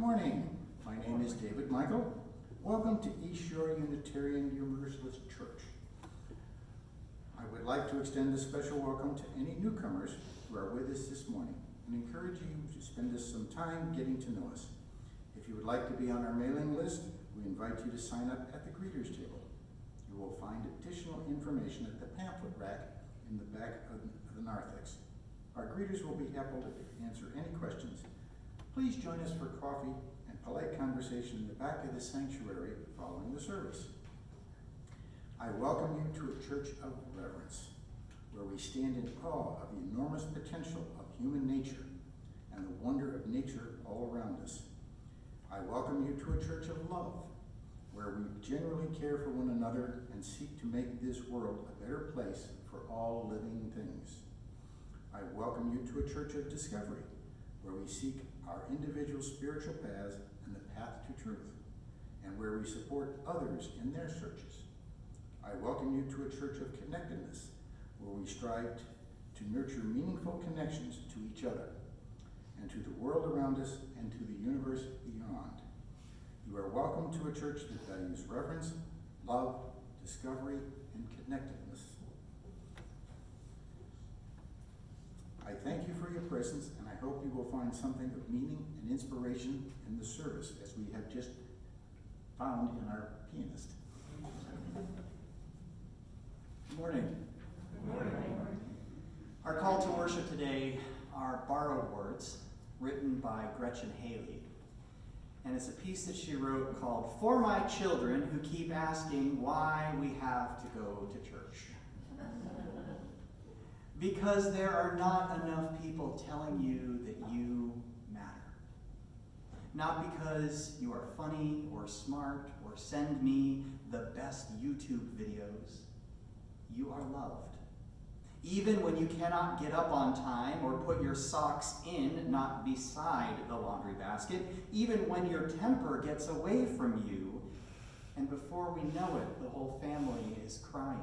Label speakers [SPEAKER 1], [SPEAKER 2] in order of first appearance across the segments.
[SPEAKER 1] morning. My name is David Michael. Welcome to East Shore Unitarian Universalist Church. I would like to extend a special welcome to any newcomers who are with us this morning and encourage you to spend some time getting to know us. If you would like to be on our mailing list, we invite you to sign up at the greeters table. You will find additional information at the pamphlet rack in the back of the narthex. Our greeters will be happy to answer any questions. Please join us for coffee and polite conversation in the back of the sanctuary following the service. I welcome you to a church of reverence, where we stand in awe of the enormous potential of human nature and the wonder of nature all around us. I welcome you to a church of love, where we genuinely care for one another and seek to make this world a better place for all living things. I welcome you to a church of discovery, where we seek our individual spiritual paths and the path to truth, and where we support others in their searches. I welcome you to a church of connectedness, where we strive to nurture meaningful connections to each other, and to the world around us, and to the universe beyond. You are welcome to a church that values reverence, love, discovery, and connectedness. I thank you for your presence, and I hope you will find something of meaning and inspiration in the service, as we have just found in our pianist. Good morning.
[SPEAKER 2] Good morning.
[SPEAKER 3] Our call to worship today are borrowed words written by Gretchen Haley. And it's a piece that she wrote called "For My Children Who Keep Asking Why We Have to Go to Church." Because there are not enough people telling you that you matter. Not because you are funny or smart or send me the best YouTube videos. You are loved. Even when you cannot get up on time or put your socks in, not beside the laundry basket, even when your temper gets away from you, and before we know it, the whole family is crying.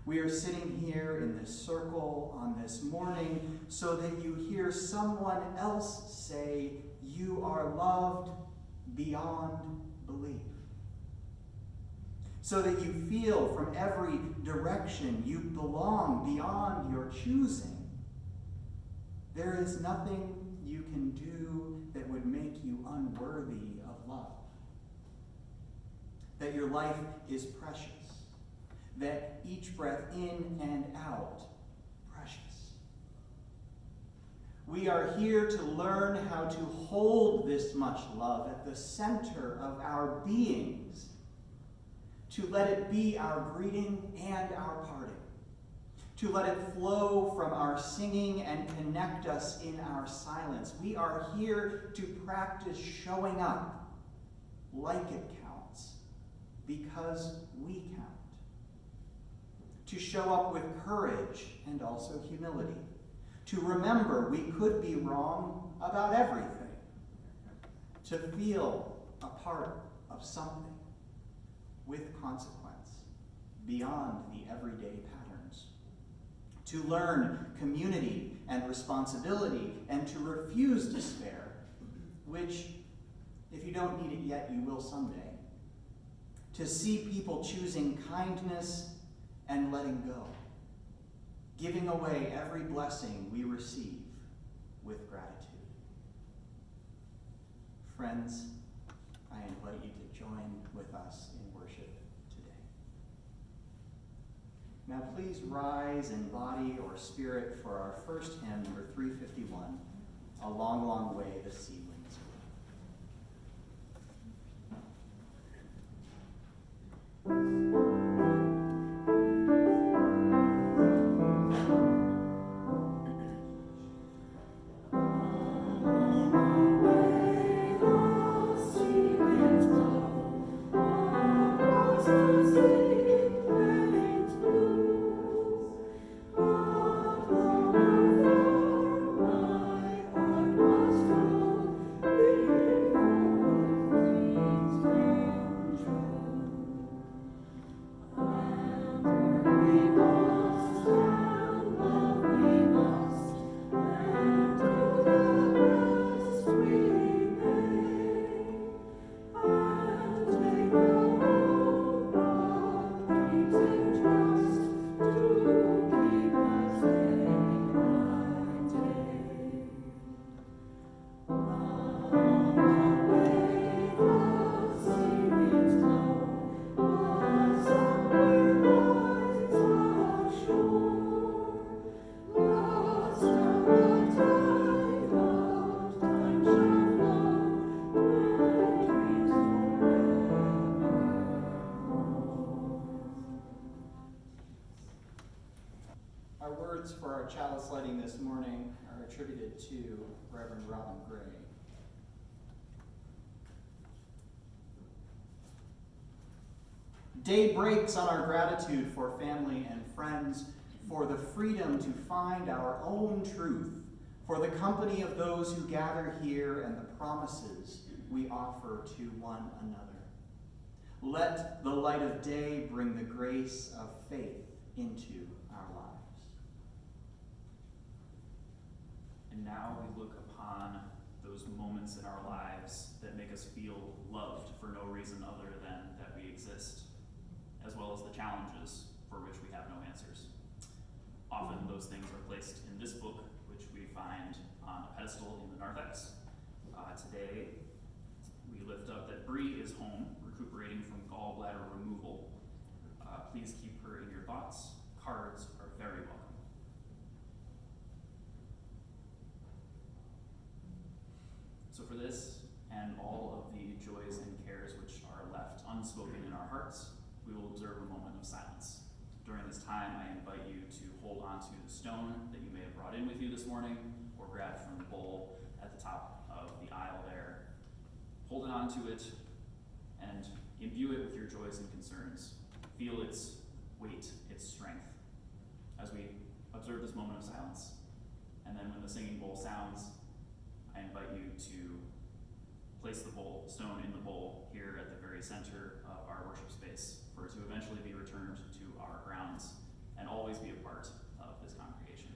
[SPEAKER 3] We are sitting here in this circle on this morning so that you hear someone else say, "You are loved beyond belief." So that you feel from every direction you belong beyond your choosing. There is nothing you can do that would make you unworthy of love. That your life is precious. That each breath in and out, precious. We are here to learn how to hold this much love at the center of our beings, to let it be our greeting and our parting, to let it flow from our singing and connect us in our silence. We are here to practice showing up like it counts, because we count. To show up with courage and also humility. To remember we could be wrong about everything. To feel a part of something with consequence beyond the everyday patterns. To learn community and responsibility and to refuse despair, which, if you don't need it yet, you will someday. To see people choosing kindness and letting go, giving away every blessing we receive with gratitude. Friends, I invite you to join with us in worship today. Now please rise in body or spirit for our first hymn, number 351, "A Long, Long Way the Sea Winds Blow." Our words for our chalice lighting this morning are attributed to Reverend Robin Gray. Day breaks on our gratitude for family and friends, for the freedom to find our own truth, for the company of those who gather here and the promises we offer to one another. Let the light of day bring the grace of faith into our lives.
[SPEAKER 2] And now we look upon those moments in our lives that make us feel loved for no reason other than that we exist, as well as the challenges for which we have no answers. Often those things are placed in this book, which we find on a pedestal in the narthex. Today, we lift up that Bree is home, recuperating from gallbladder removal. Please keep her in your thoughts. Cards are very welcome. So for this and all of the joys and cares which are left unspoken in our hearts, we will observe a moment of silence. During this time, I invite you to hold on to the stone that you may have brought in with you this morning, or grab from the bowl at the top of the aisle there. Hold on to it and imbue it with your joys and concerns. Feel its weight, its strength, as we observe this moment of silence. And then when the singing bowl sounds, I invite you to place the stone in the bowl here at the very center of our worship space, for it to eventually be returned to our grounds and always be a part of this congregation.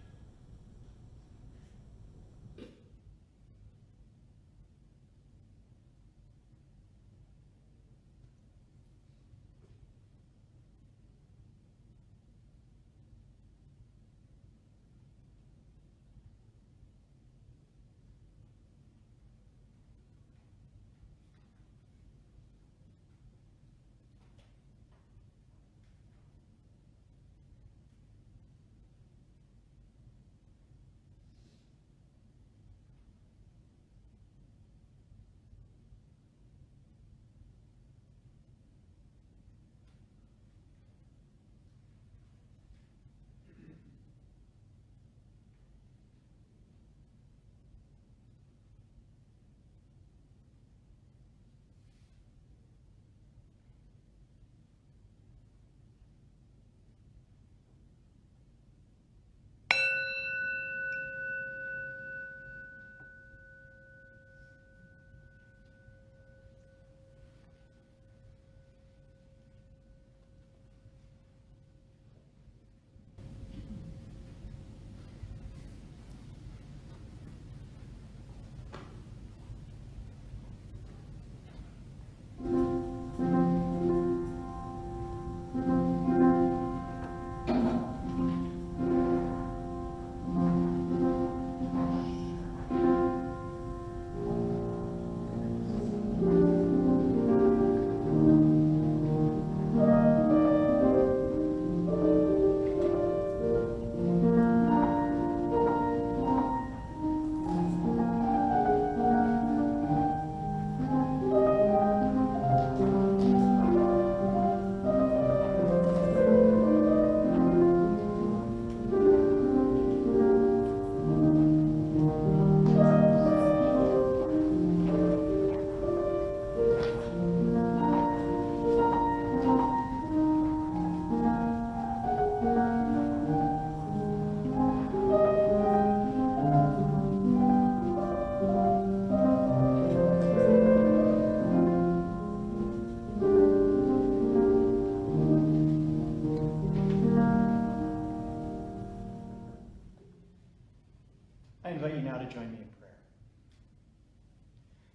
[SPEAKER 4] I invite you now to join me in prayer.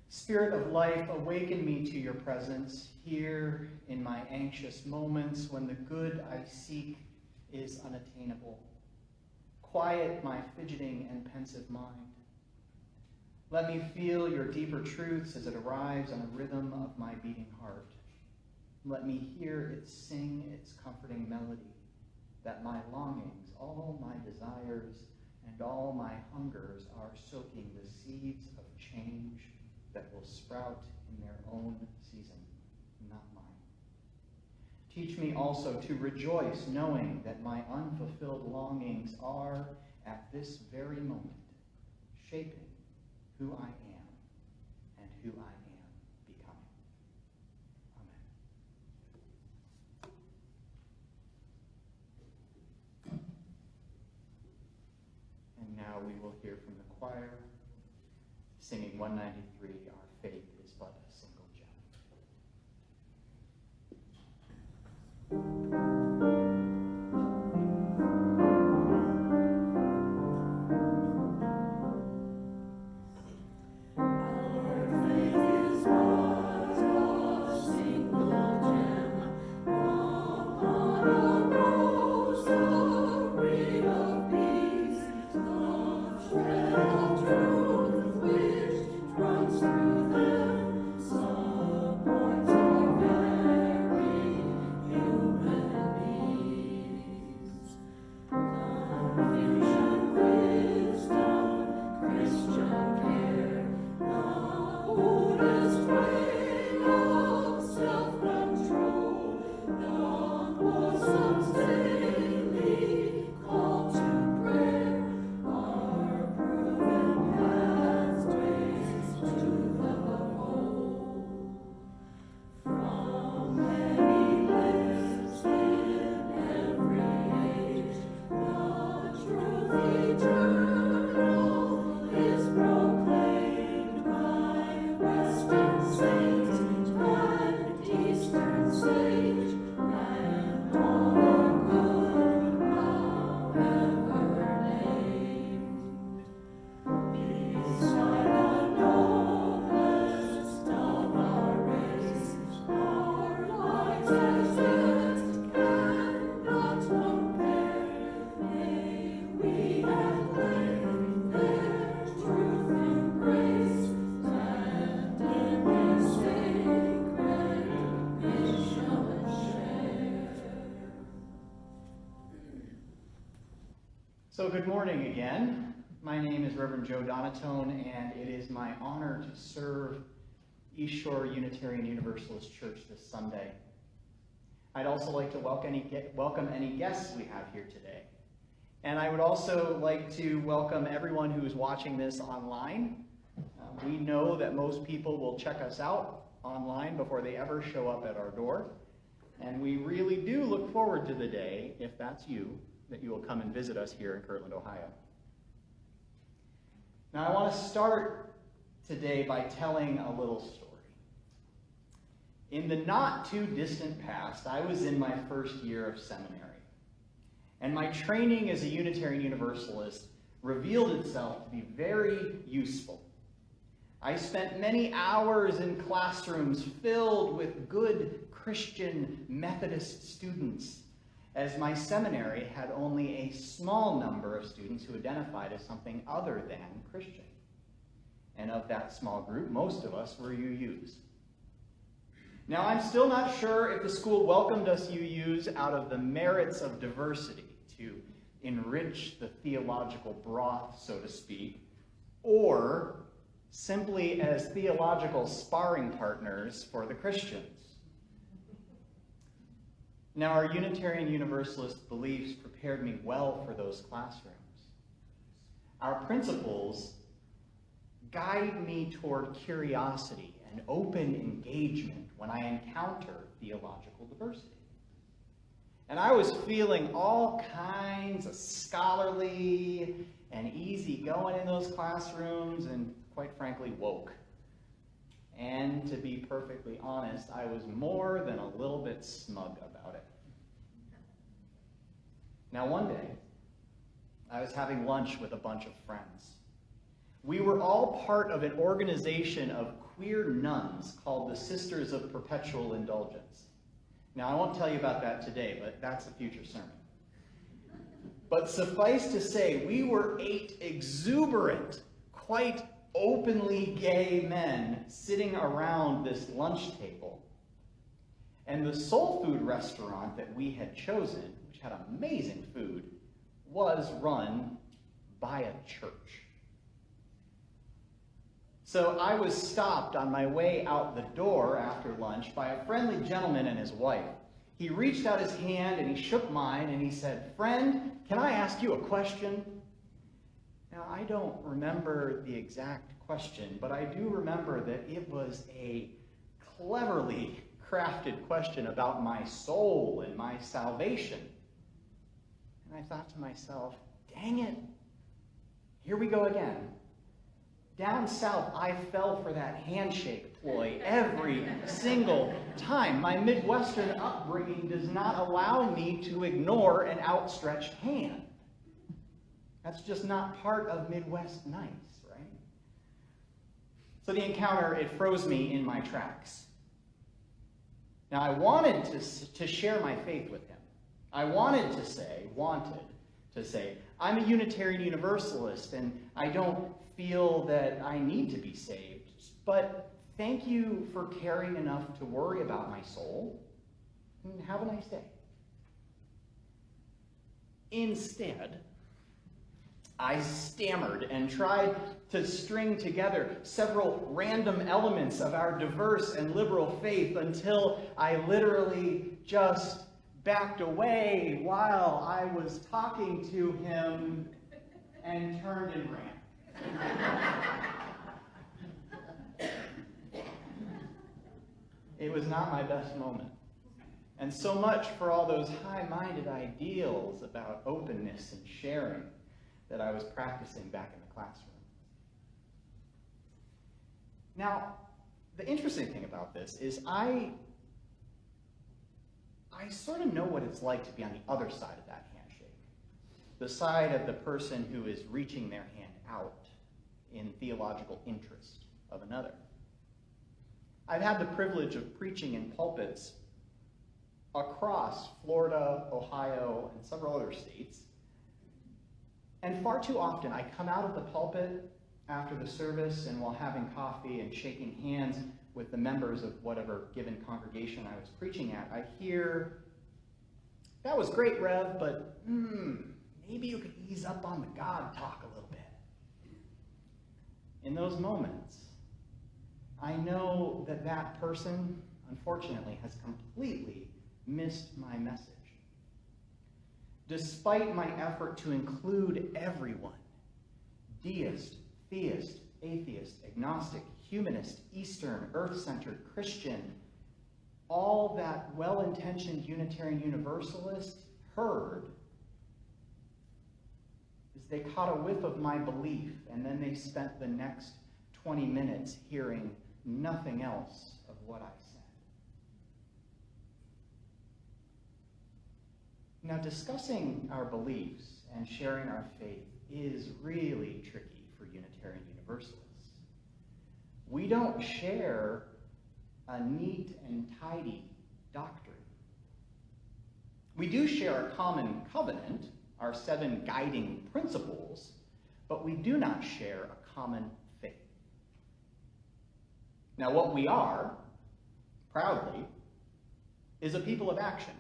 [SPEAKER 4] Spirit of life, awaken me to your presence here in my anxious moments when the good I seek is unattainable. Quiet my fidgeting and pensive mind. Let me feel your deeper truths as it arrives on a rhythm of my beating heart. Let me hear it sing its comforting melody, that my longings, all my desires, and all my hungers are soaking the seeds of change that will sprout in their own season, not mine. Teach me also to rejoice, knowing that my unfulfilled longings are, at this very moment, shaping who I am and who I am becoming. Amen. And now we will hear from the choir, singing 193, Our Faith is But a Single Gem. So good morning again. My name is Reverend Joe Donatone, and it is my honor to serve East Shore Unitarian Universalist Church this Sunday. I'd also like to welcome any guests we have here today. And I would also like to welcome everyone who is watching this online. We know that most people will check us out online before they ever show up at our door. And we really do look forward to the day, if that's you, that you will come and visit us here in Kirtland, Ohio. Now, I want to start today by telling a little story. In the not too distant past, I was in my first year of seminary, and my training as a Unitarian Universalist revealed itself to be very useful. I spent many hours in classrooms filled with good Christian Methodist students, as my seminary had only a small number of students who identified as something other than Christian. And of that small group, most of us were UUs. Now, I'm still not sure if the school welcomed us UUs out of the merits of diversity, to enrich the theological broth, so to speak, or simply as theological sparring partners for the Christians. Now, our Unitarian Universalist beliefs prepared me well for those classrooms. Our principles guide me toward curiosity and open engagement when I encounter theological diversity. And I was feeling all kinds of scholarly and easygoing in those classrooms, and quite frankly, woke. And to be perfectly honest, I was more than a little bit smug about it. Now, one day, I was having lunch with a bunch of friends. We were all part of an organization of queer nuns called the Sisters of Perpetual Indulgence. Now, I won't tell you about that today, but that's a future sermon. But suffice to say, we were 8 exuberant, quite openly gay men sitting around this lunch table. And the soul food restaurant that we had chosen, which had amazing food, was run by a church. So I was stopped on my way out the door after lunch by a friendly gentleman and his wife. He reached out his hand and he shook mine and he said, "Friend, can I ask you a question?" Now, I don't remember the exact question, but I do remember that it was a cleverly crafted question about my soul and my salvation. And I thought to myself, dang it, here we go again. Down south, I fell for that handshake ploy every single time. My Midwestern upbringing does not allow me to ignore an outstretched hand. That's just not part of Midwest nice, right? So the encounter, it froze me in my tracks. Now, I wanted to share my faith with him. I wanted to say, I'm a Unitarian Universalist, and I don't feel that I need to be saved, but thank you for caring enough to worry about my soul, and have a nice day. Instead, I stammered and tried to string together several random elements of our diverse and liberal faith until I literally just backed away while I was talking to him and turned and ran. It was not my best moment. And so much for all those high-minded ideals about openness and sharing that I was practicing back in the classroom. Now, the interesting thing about this is I sort of know what it's like to be on the other side of that handshake. The side of the person who is reaching their hand out in theological interest of another. I've had the privilege of preaching in pulpits across Florida, Ohio, and several other states. And far too often, I come out of the pulpit after the service and while having coffee and shaking hands with the members of whatever given congregation I was preaching at, I hear, "That was great, Rev, but maybe you could ease up on the God talk a little bit." In those moments, I know that that person, unfortunately, has completely missed my message. Despite my effort to include everyone, deist, theist, atheist, agnostic, humanist, Eastern, earth-centered, Christian, all that well-intentioned Unitarian Universalist heard is they caught a whiff of my belief, and then they spent the next 20 minutes hearing nothing else of what I said. Now, discussing our beliefs and sharing our faith is really tricky for Unitarian Universalists. We don't share a neat and tidy doctrine. We do share a common covenant, our 7 guiding principles, but we do not share a common faith. Now, what we are, proudly, is a people of action.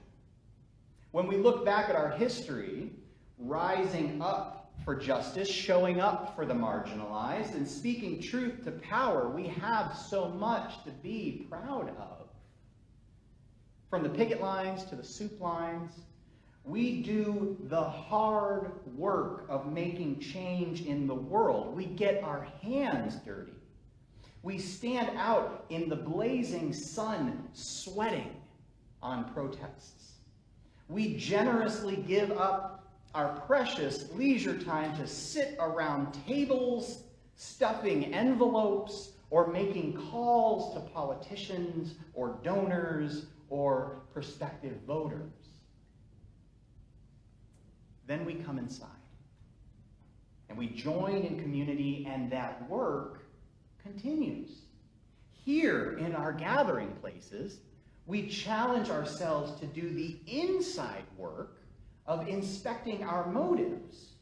[SPEAKER 4] When we look back at our history, rising up for justice, showing up for the marginalized, and speaking truth to power, we have so much to be proud of. From the picket lines to the soup lines, we do the hard work of making change in the world. We get our hands dirty. We stand out in the blazing sun, sweating on protests. We generously give up our precious leisure time to sit around tables, stuffing envelopes, or making calls to politicians or donors or prospective voters. Then we come inside, and we join in community, and that work continues. Here in our gathering places, we challenge ourselves to do the inside work of inspecting our motives,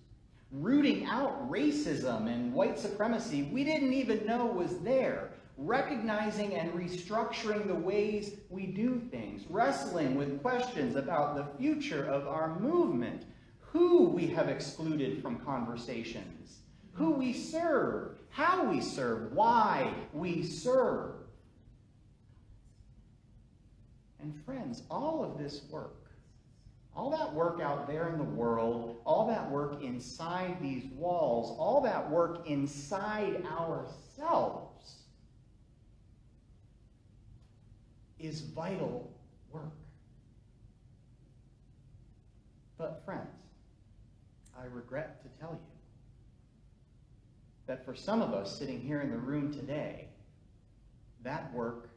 [SPEAKER 4] rooting out racism and white supremacy we didn't even know was there, recognizing and restructuring the ways we do things, wrestling with questions about the future of our movement, who we have excluded from conversations, who we serve, how we serve, why we serve. And friends, all of this work, all that work out there in the world, all that work inside these walls, all that work inside ourselves is vital work. But friends, I regret to tell you that for some of us sitting here in the room today, that work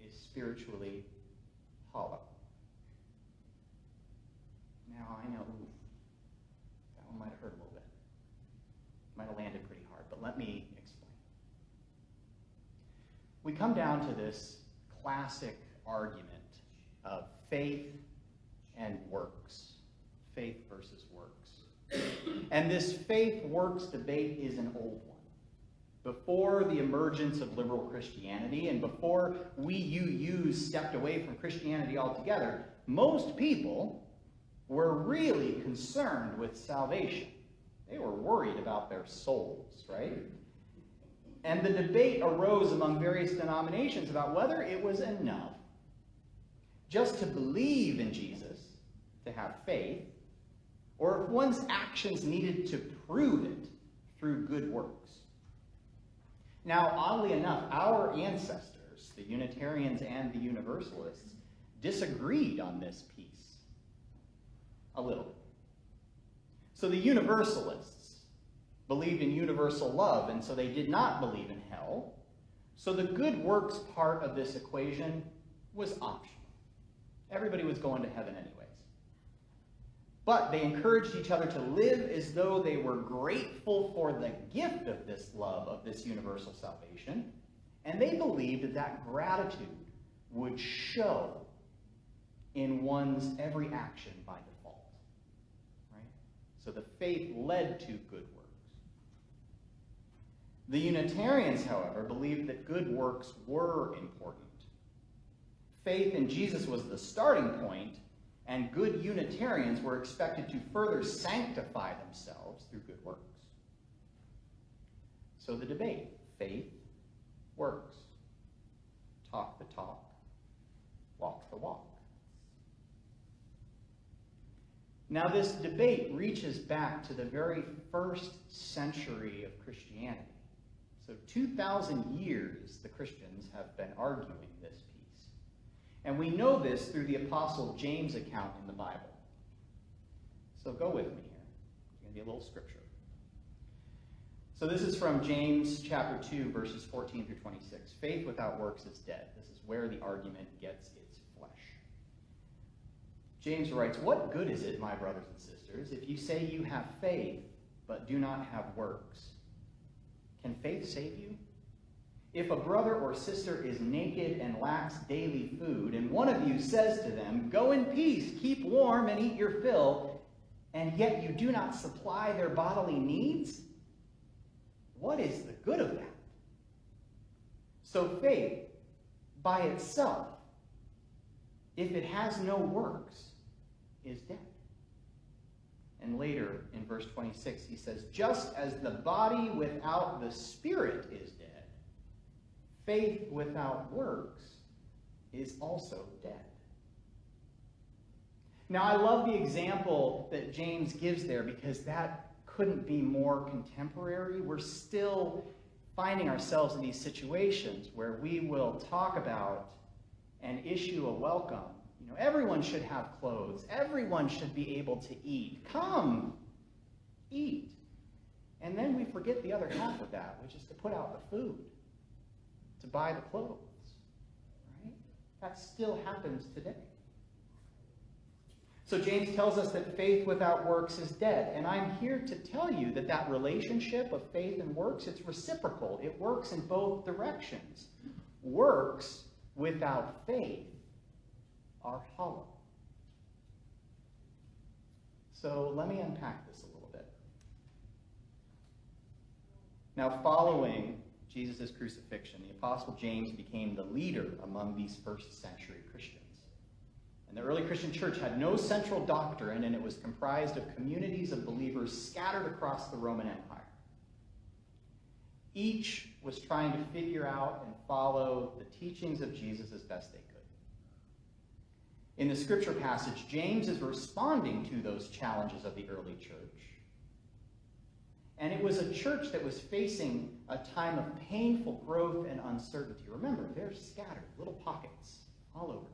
[SPEAKER 4] is spiritually hollow. Now, I know, that one might have hurt a little bit. Might have landed pretty hard, but let me explain. We come down to this classic argument of faith and works. Faith versus works. And this faith-works debate is an old one. Before the emergence of liberal Christianity and before we UUs stepped away from Christianity altogether, most people were really concerned with salvation. They were worried about their souls, right? And the debate arose among various denominations about whether it was enough just to believe in Jesus, to have faith, or if one's actions needed to prove it through good works. Now, oddly enough, our ancestors, the Unitarians and the Universalists, disagreed on this piece a little bit. So the Universalists believed in universal love, and so they did not believe in hell. So the good works part of this equation was optional. Everybody was going to heaven anyways. But they encouraged each other to live as though they were grateful for the gift of this love, of this universal salvation, and they believed that that gratitude would show in one's every action by default. Right? So the faith led to good works. The Unitarians, however, believed that good works were important. Faith in Jesus was the starting point, and good Unitarians were expected to further sanctify themselves through good works. So the debate, faith, works. Talk the talk, walk the walk. Now this debate reaches back to the very first century of Christianity. So 2,000 years the Christians have been arguing this piece. And we know this through the Apostle James' account in the Bible. So go with me here. It's going to be a little scripture. So this is from James chapter 2, verses 14 through 26. Faith without works is dead. This is where the argument gets its flesh. James writes, "What good is it, my brothers and sisters, if you say you have faith but do not have works? Can faith save you? If a brother or sister is naked and lacks daily food, and one of you says to them, 'Go in peace, keep warm and eat your fill,' and yet you do not supply their bodily needs, what is the good of that?" So faith, by itself, if it has no works, is dead. And later, in verse 26, he says, "Just as the body without the spirit is dead, faith without works is also dead." Now, I love the example that James gives there because that couldn't be more contemporary. We're still finding ourselves in these situations where we will talk about and issue a welcome. You know, everyone should have clothes. Everyone should be able to eat. Come, eat. And then we forget the other half of that, which is to put out the food, to buy the clothes, right? That still happens today. So James tells us that faith without works is dead. And I'm here to tell you that that relationship of faith and works, it's reciprocal. It works in both directions. Works without faith are hollow. So let me unpack this a little bit. Now, following Jesus' crucifixion, the Apostle James became the leader among these first century Christians. And the early Christian church had no central doctrine, and it was comprised of communities of believers scattered across the Roman Empire. Each was trying to figure out and follow the teachings of Jesus as best they could. In the scripture passage, James is responding to those challenges of the early church. And it was a church that was facing a time of painful growth and uncertainty. Remember, they're scattered, little pockets all over.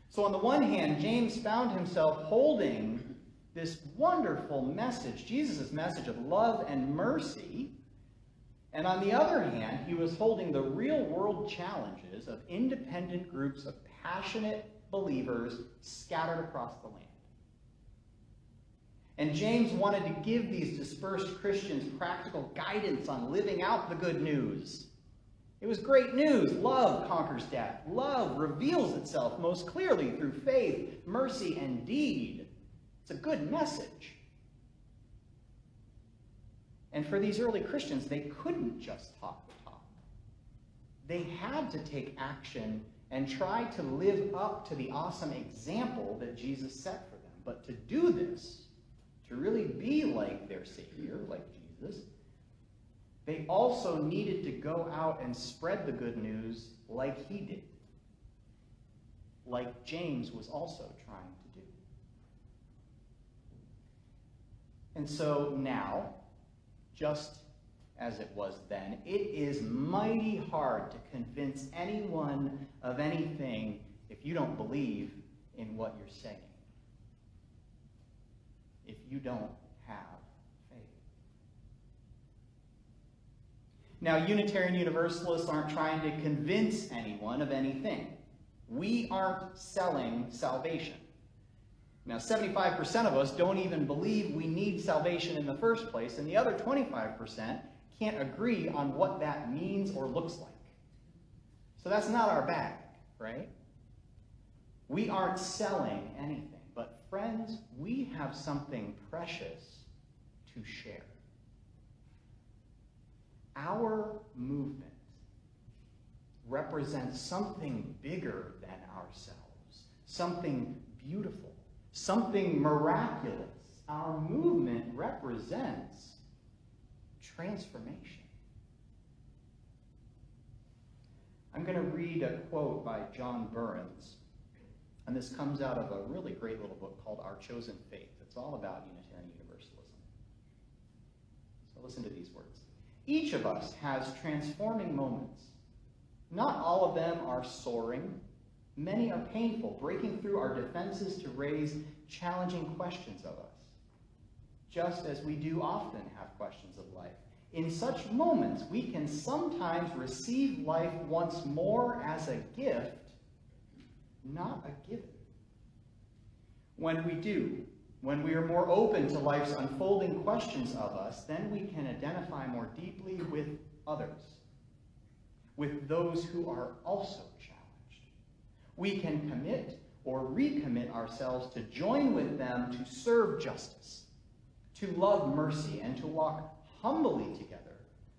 [SPEAKER 4] So on the one hand, James found himself holding this wonderful message, Jesus' message of love and mercy. And on the other hand, he was holding the real-world challenges of independent groups of passionate believers scattered across the land. And James wanted to give these dispersed Christians practical guidance on living out the good news. It was great news. Love conquers death. Love reveals itself most clearly through faith, mercy, and deed. It's a good message. And for these early Christians, they couldn't just talk the talk. They had to take action and try to live up to the awesome example that Jesus set for them. But to do this, to really be like their Savior, like Jesus, they also needed to go out and spread the good news like he did, like James was also trying to do. And so now, just as it was then, it is mighty hard to convince anyone of anything if you don't believe in what you're saying, if you don't have faith. Now, Unitarian Universalists aren't trying to convince anyone of anything. We aren't selling salvation. Now, 75% of us don't even believe we need salvation in the first place, and the other 25% can't agree on what that means or looks like. So that's not our bag, right? We aren't selling anything. But friends, we have something precious to share. Our movement represents something bigger than ourselves, something beautiful, something miraculous. Our movement represents transformation. I'm going to read a quote by John Burns, and this comes out of a really great little book called Our Chosen Faith. It's all about Unitarian Universalism. So listen to these words. Each of us has transforming moments. Not all of them are soaring. Many are painful, breaking through our defenses to raise challenging questions of us, just as we do often have questions of life. In such moments, we can sometimes receive life once more as a gift, not a given. When we do, when we are more open to life's unfolding questions of us, then we can identify more deeply with others, with those who are also challenged. We can commit or recommit ourselves to join with them to serve justice, to love mercy, and to walk humbly together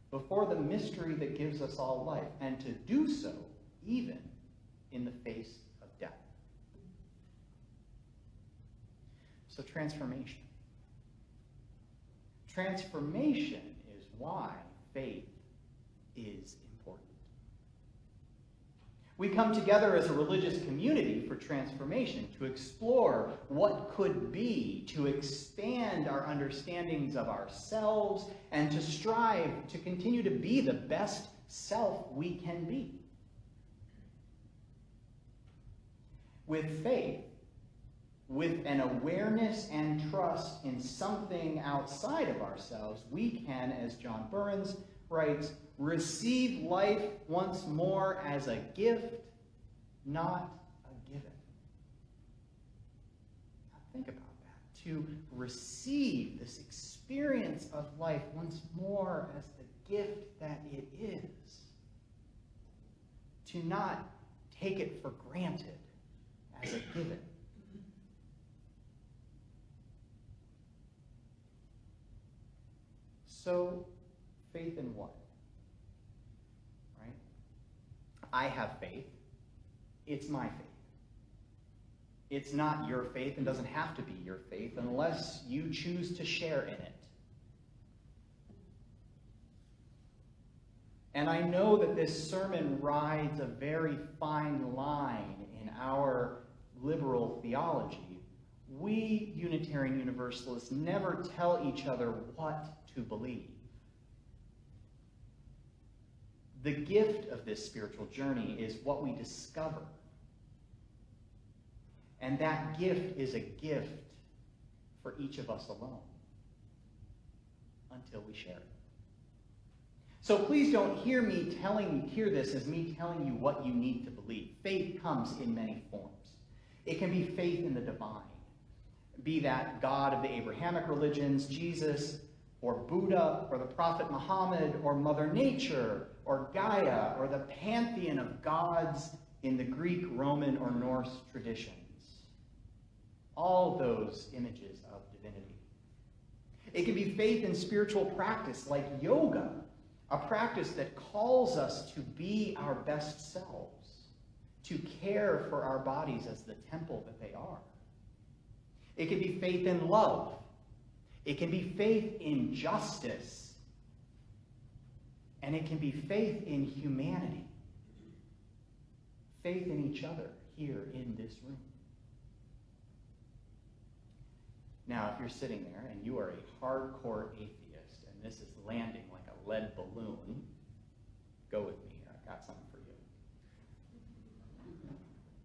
[SPEAKER 4] before the mystery that gives us all life, and to do so even in the face of death. So transformation. Transformation is why faith is important. We come together as a religious community for transformation, to explore what could be, to expand our understandings of ourselves, and to strive to continue to be the best self we can be. With faith, with an awareness and trust in something outside of ourselves, we can, as John Burns writes, receive life once more as a gift, not a given. Now think about that. To receive this experience of life once more as the gift that it is. To not take it for granted as a given. So, faith in what? Right? I have faith. It's my faith. It's not your faith and doesn't have to be your faith unless you choose to share in it. And I know that this sermon rides a very fine line in our liberal theology. We Unitarian Universalists never tell each other what to believe. The gift of this spiritual journey is what we discover. And that gift is a gift for each of us alone until we share it. So please don't hear this as me telling you what you need to believe. Faith comes in many forms. It can be faith in the divine, be that God of the Abrahamic religions, Jesus, or Buddha, or the Prophet Muhammad, or Mother Nature, or Gaia, or the pantheon of gods in the Greek, Roman, or Norse traditions. All those images of divinity. It can be faith in spiritual practice like yoga, a practice that calls us to be our best selves, to care for our bodies as the temple that they are. It can be faith in love. It can be faith in justice. And it can be faith in humanity. Faith in each other here in this room. Now, if you're sitting there and you are a hardcore atheist, and this is landing like a lead balloon, go with me here. I've got something for you.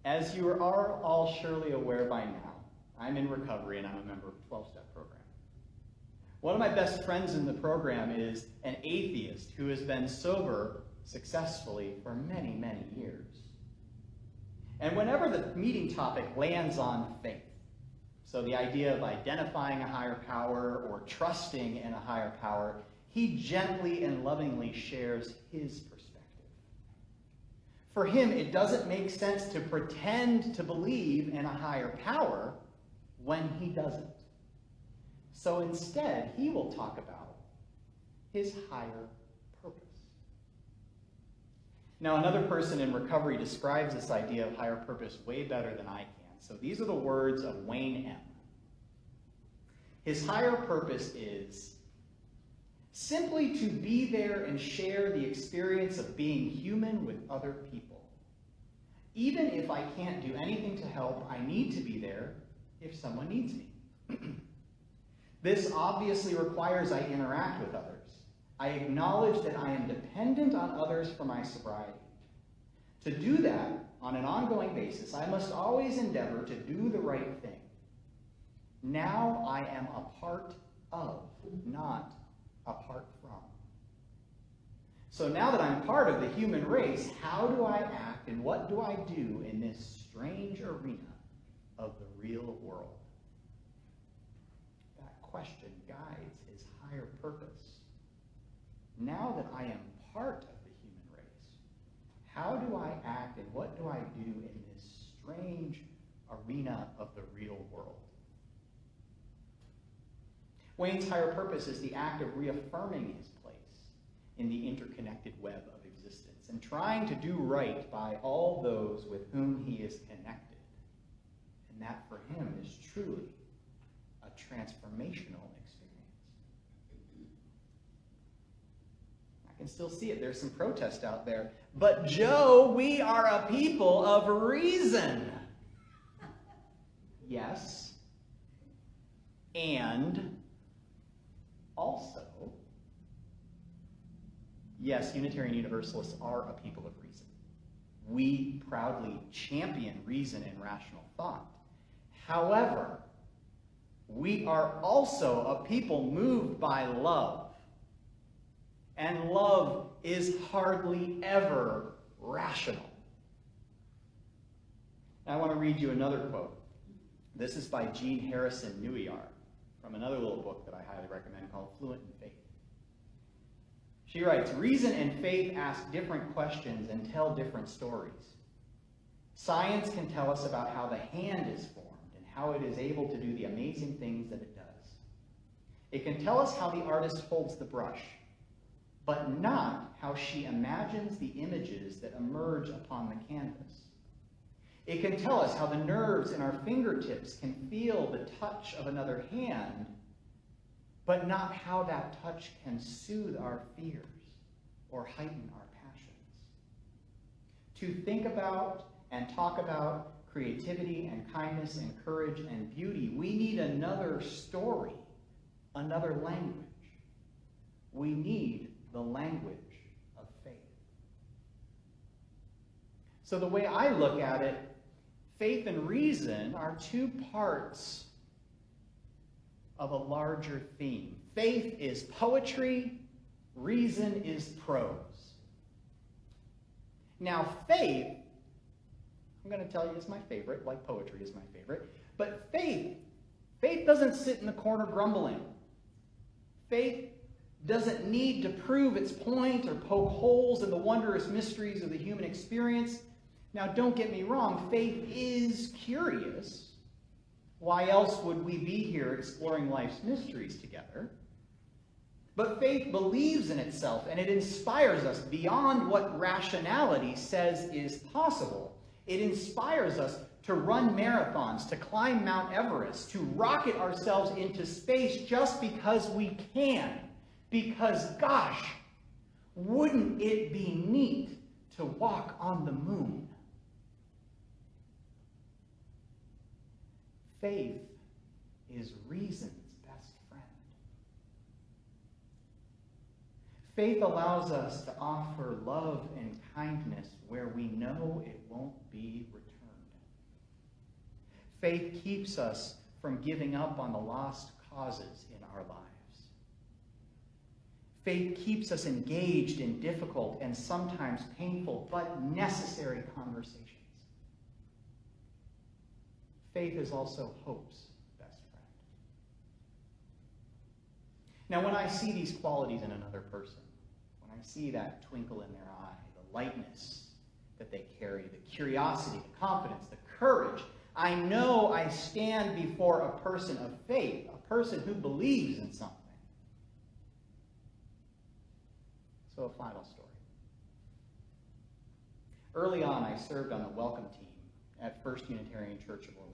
[SPEAKER 4] As you are all surely aware by now, I'm in recovery and I'm a member of a 12-step program. One of my best friends in the program is an atheist who has been sober successfully for many, many years. And whenever the meeting topic lands on faith, so the idea of identifying a higher power or trusting in a higher power, he gently and lovingly shares his perspective. For him, it doesn't make sense to pretend to believe in a higher power when he doesn't. So instead, he will talk about his higher purpose. Now, another person in recovery describes this idea of higher purpose way better than I can. So these are the words of Wayne M. His higher purpose is simply to be there and share the experience of being human with other people. Even if I can't do anything to help, I need to be there if someone needs me. This obviously requires I interact with others. I acknowledge that I am dependent on others for my sobriety. To do that on an ongoing basis, I must always endeavor to do the right thing. Now I am a part of, not apart from. So now that I'm part of the human race, how do I act and what do I do in this strange arena of the real world? That question guides his higher purpose. Now that I am part of the human race, how do I act and what do I do in this strange arena of the real world? Wayne's higher purpose is the act of reaffirming his place in the interconnected web of existence and trying to do right by all those with whom he is connected. And that for him is truly a transformational experience. I can still see it. There's some protest out there. But Joe, we are a people of reason. Yes. And also, yes, Unitarian Universalists are a people of reason. We proudly champion reason and rational thought. However, we are also a people moved by love. And love is hardly ever rational. Now, I want to read you another quote. This is by Jean Harrison Neweyar from another little book that I highly recommend called Fluent in Faith. She writes, "Reason and faith ask different questions and tell different stories. Science can tell us about how the hand is formed and how it is able to do the amazing things that it does. It can tell us how the artist holds the brush, but not how she imagines the images that emerge upon the canvas. It can tell us how the nerves in our fingertips can feel the touch of another hand, but not how that touch can soothe our fears or heighten our passions. To think about and talk about creativity and kindness and courage and beauty, we need another story, another language. We need the language of faith. So the way I look at it, faith and reason are two parts of a larger theme. Faith is poetry, reason is prose. Now, faith, I'm going to tell you, is my favorite, like poetry is my favorite. But faith doesn't sit in the corner grumbling. Faith doesn't need to prove its point or poke holes in the wondrous mysteries of the human experience. Now, don't get me wrong, faith is curious. Why else would we be here exploring life's mysteries together? But faith believes in itself, and it inspires us beyond what rationality says is possible. It inspires us to run marathons, to climb Mount Everest, to rocket ourselves into space just because we can. Because, gosh, wouldn't it be neat to walk on the moon? Faith is reason's best friend. Faith allows us to offer love and kindness where we know it won't be returned. Faith keeps us from giving up on the lost causes in our lives. Faith keeps us engaged in difficult and sometimes painful but necessary conversations. Faith is also hope's best friend. Now, when I see these qualities in another person, when I see that twinkle in their eye, the lightness that they carry, the curiosity, the confidence, the courage, I know I stand before a person of faith, a person who believes in something. So, a final story. Early on, I served on the welcome team at First Unitarian Church of Orlando.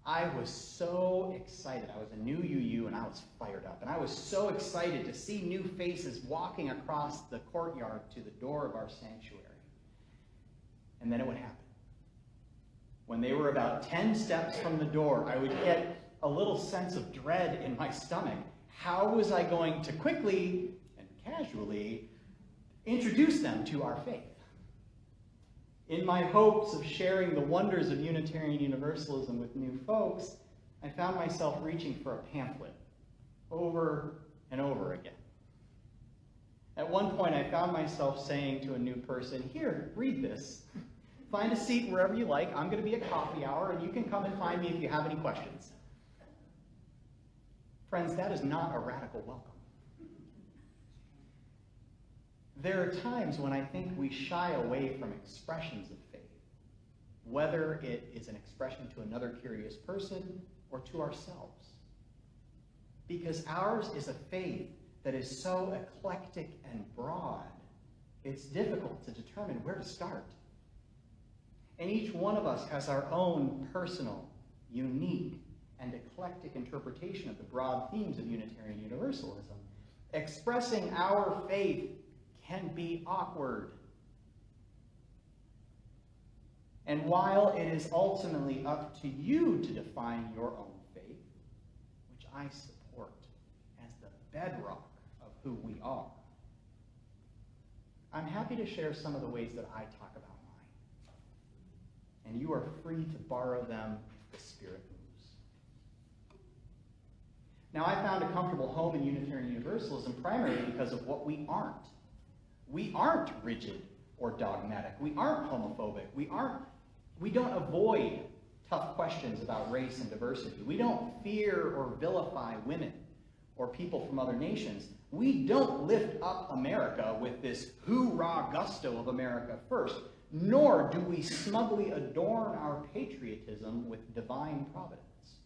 [SPEAKER 4] I was so excited. I was a new UU, and I was fired up. And I was so excited to see new faces walking across the courtyard to the door of our sanctuary. And then it would happen. When they were about 10 steps from the door, I would get a little sense of dread in my stomach. How was I going to quickly and casually introduce them to our faith? In my hopes of sharing the wonders of Unitarian Universalism with new folks, I found myself reaching for a pamphlet over and over again. At one point, I found myself saying to a new person, "Here, read this. Find a seat wherever you like. I'm going to be at coffee hour, and you can come and find me if you have any questions." Friends, that is not a radical welcome. There are times when I think we shy away from expressions of faith, whether it is an expression to another curious person or to ourselves. Because ours is a faith that is so eclectic and broad, it's difficult to determine where to start. And each one of us has our own personal, unique, and eclectic interpretation of the broad themes of Unitarian Universalism. Expressing our faith can be awkward. And while it is ultimately up to you to define your own faith, which I support as the bedrock of who we are, I'm happy to share some of the ways that I talk about mine. And you are free to borrow them if the Spirit moves. Now, I found a comfortable home in Unitarian Universalism primarily because of what we aren't. We aren't rigid or dogmatic. We aren't homophobic. We don't avoid tough questions about race and diversity. We don't fear or vilify women or people from other nations. We don't lift up America with this hoorah gusto of America first, nor do we smugly adorn our patriotism with divine providence.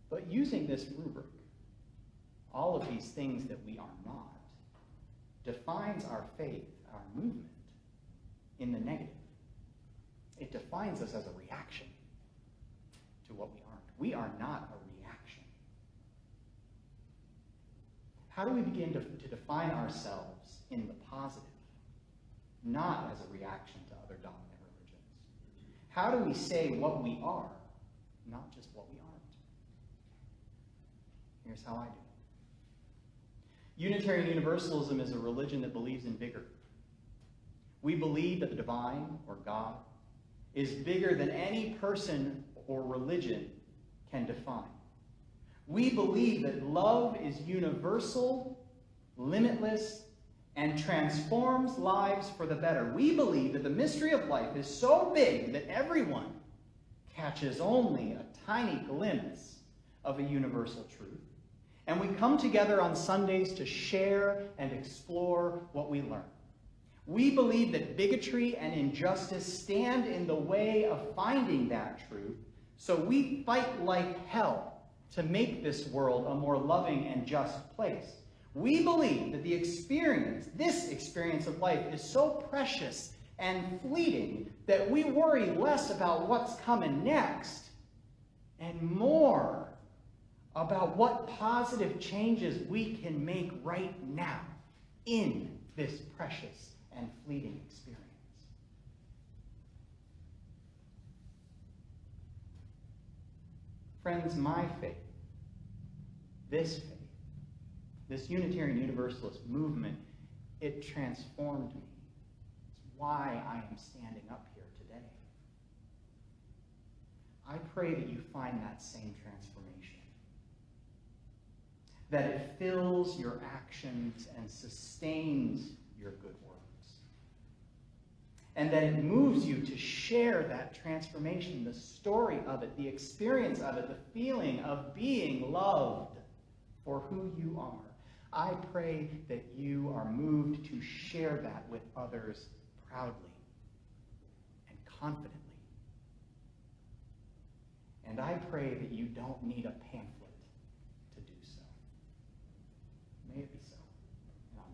[SPEAKER 4] But using this rubric, all of these things that we are not, defines our faith, our movement, in the negative. It defines us as a reaction to what we aren't. We are not a reaction. How do we begin to define ourselves in the positive, not as a reaction to other dominant religions? How do we say what we are, not just what we aren't? Here's how I do it. Unitarian Universalism is a religion that believes in vigor. We believe that the divine, or God, is bigger than any person or religion can define. We believe that love is universal, limitless, and transforms lives for the better. We believe that the mystery of life is so big that everyone catches only a tiny glimpse of a universal truth. And we come together on Sundays to share and explore what we learn. We believe that bigotry and injustice stand in the way of finding that truth, so we fight like hell to make this world a more loving and just place. We believe that this experience of life is so precious and fleeting that we worry less about what's coming next and more about what positive changes we can make right now in this precious and fleeting experience. Friends, my faith, this Unitarian Universalist movement, it transformed me. It's why I am standing up here today. I pray that you find that same transformation, that it fills your actions and sustains your good works, and that it moves you to share that transformation, the story of it, the experience of it, the feeling of being loved for who you are. I pray that you are moved to share that with others proudly and confidently. And I pray that you don't need a pamphlet to do so. May it be so. Amen.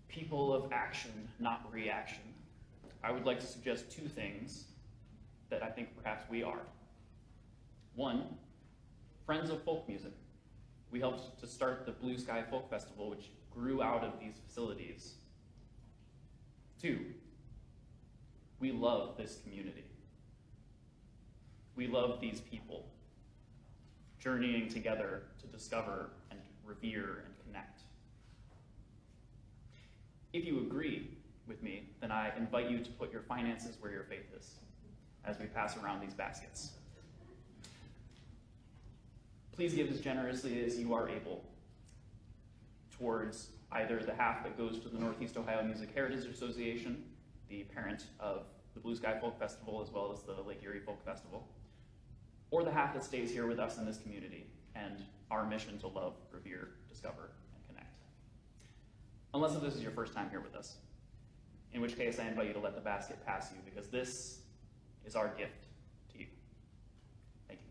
[SPEAKER 2] People of action, not reaction. I would like to suggest two things that I think perhaps we are. One, friends of folk music. We helped to start the Blue Sky Folk Festival, which grew out of these facilities. Two, we love this community. We love these people, journeying together to discover and revere and connect. If you agree with me, then I invite you to put your finances where your faith is as we pass around these baskets. Please give as generously as you are able towards either the half that goes to the Northeast Ohio Music Heritage Association, the parent of the Blue Sky Folk Festival as well as the Lake Erie Folk Festival, or the half that stays here with us in this community and our mission to love, revere, discover, and connect. Unless if this is your first time here with us, in which case I invite you to let the basket pass you, because this is our gift to you. Thank you.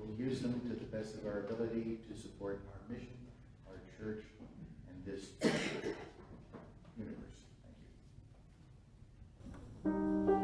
[SPEAKER 1] We'll use them to the best of our ability to support our mission, our church, and this universe. Thank you.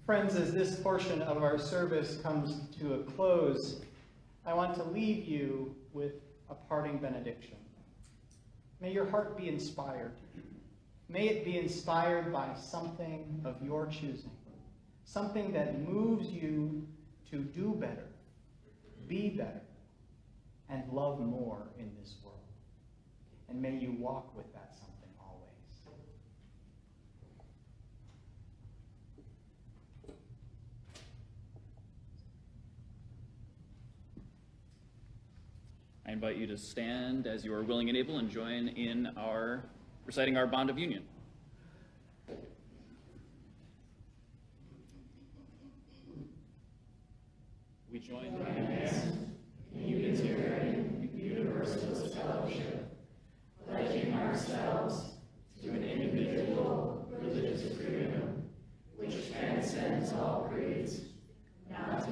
[SPEAKER 4] Friends, as this portion of our service comes to a close, I want to leave you with a parting benediction. May your heart be inspired. May it be inspired by something of your choosing, something that moves you to do better, be better, and love more in this world. And may you walk with that something always.
[SPEAKER 2] I invite you to stand as you are willing and able and join in our reciting our bond of union. We join hands in Unitarian Universalist fellowship, pledging ourselves to an individual religious freedom which transcends all creeds, not